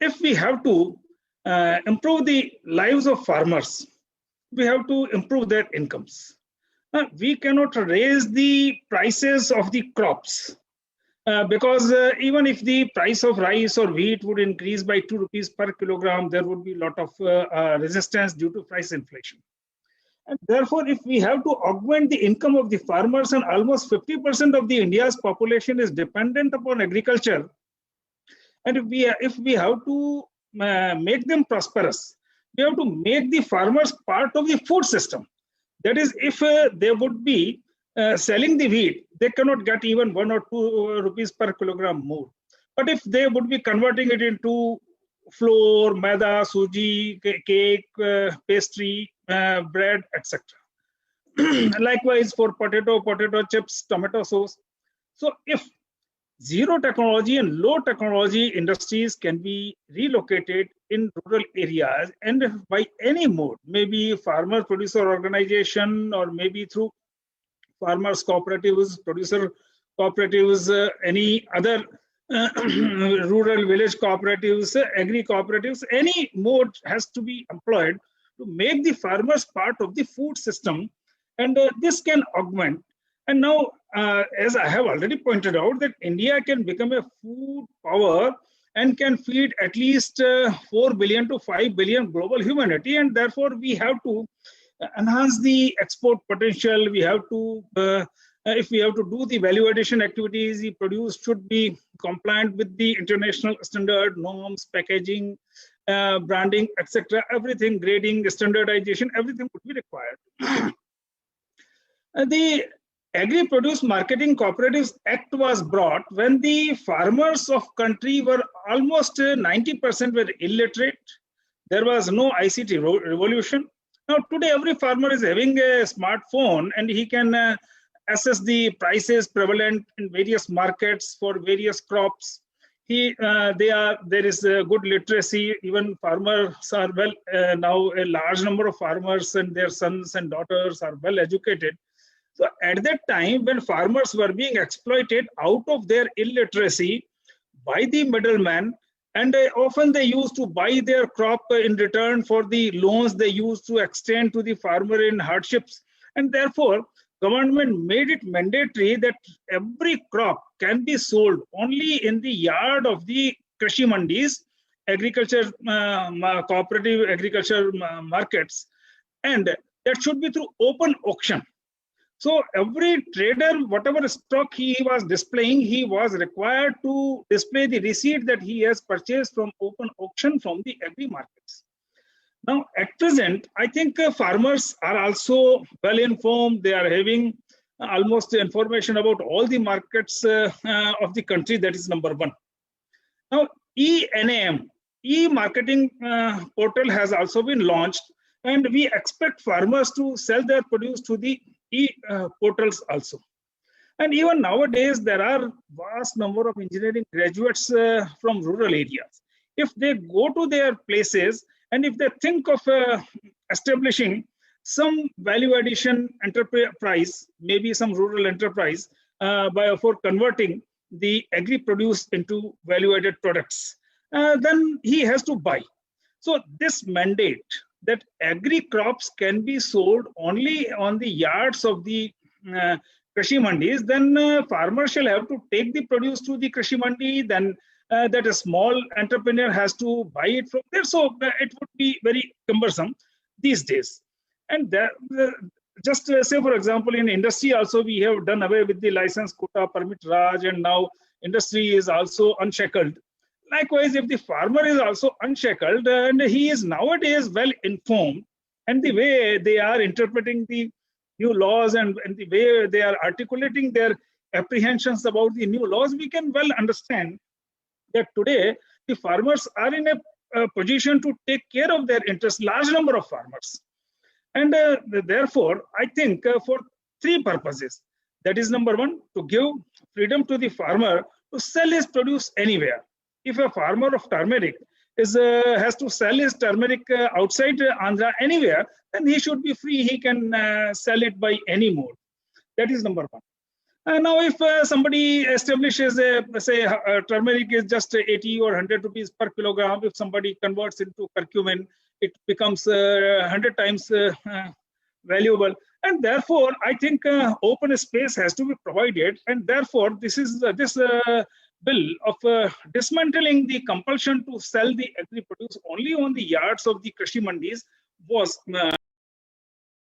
if we have to improve the lives of farmers, we have to improve their incomes. We cannot raise the prices of the crops because even if the price of rice or wheat would increase by 2 rupees per kilogram, there would be a lot of resistance due to price inflation. And therefore, if we have to augment the income of the farmers, and almost 50% of the India's population is dependent upon agriculture, and if we have to make them prosperous, we have to make the farmers part of the food system. That is, if they would be selling the wheat, they cannot get even 1 or 2 rupees per kilogram more. But if they would be converting it into flour, maida, suji, cake, pastry, bread, etc. Likewise for potato chips, tomato sauce. So if zero technology and low technology industries can be relocated in rural areas, and by any mode, maybe farmer producer organization, or maybe through farmers cooperatives, producer cooperatives, any other rural village cooperatives, agri cooperatives, any mode has to be employed to make the farmers part of the food system, and this can augment. And now, as I have already pointed out, that India can become a food power and can feed at least 4 billion to 5 billion global humanity, and therefore we have to enhance the export potential. We have to, if we have to do the value addition activities, the produce should be compliant with the international standard norms, packaging, branding, etc. Everything, grading, standardization, everything would be required. The Agri-Produce Marketing Cooperatives Act was brought when the farmers of country were almost 90% were illiterate. There was no ICT revolution. Now today every farmer is having a smartphone, and he can assess the prices prevalent in various markets for various crops. There is a good literacy. Even farmers are well, now a large number of farmers and their sons and daughters are well educated. So at that time, when farmers were being exploited out of their illiteracy by the middleman, and often they used to buy their crop in return for the loans they used to extend to the farmer in hardships. And therefore, government made it mandatory that every crop can be sold only in the yard of the Krishi Mandis, agriculture cooperative agriculture markets, and that should be through open auction. So every trader, whatever stock he was displaying, he was required to display the receipt that he has purchased from open auction from the agri markets. Now, at present, I think farmers are also well informed. They are having almost information about all the markets of the country. That is number one. Now, ENAM, e-marketing portal has also been launched, and we expect farmers to sell their produce to the e-portals also. And even nowadays, there are vast number of engineering graduates from rural areas. If they go to their places, and if they think of establishing some value addition enterprise, maybe some rural enterprise, for converting the agri produce into value added products, then he has to buy. So this mandate that agri crops can be sold only on the yards of the Krishi Mandis, then farmers shall have to take the produce to the Krishi Mandi, then that a small entrepreneur has to buy it from there. So it would be very cumbersome these days. And just say, for example, in industry also, we have done away with the license quota permit Raj, and now industry is also unshackled. Likewise, if the farmer is also unshackled and he is nowadays well informed, and the way they are interpreting the new laws and the way they are articulating their apprehensions about the new laws, we can well understand that today the farmers are in a position to take care of their interests, large number of farmers. And therefore, I think for three purposes. That is number one, to give freedom to the farmer to sell his produce anywhere. If a farmer of turmeric has to sell his turmeric outside Andhra anywhere, then he should be free. He can sell it by any mode. That is number one. Now, if somebody establishes say turmeric is just 80 or 100 rupees per kilogram, if somebody converts into curcumin, it becomes 100 times valuable. And therefore, I think open space has to be provided. And therefore, this is this bill of dismantling the compulsion to sell the agri produce only on the yards of the Krishi mandis was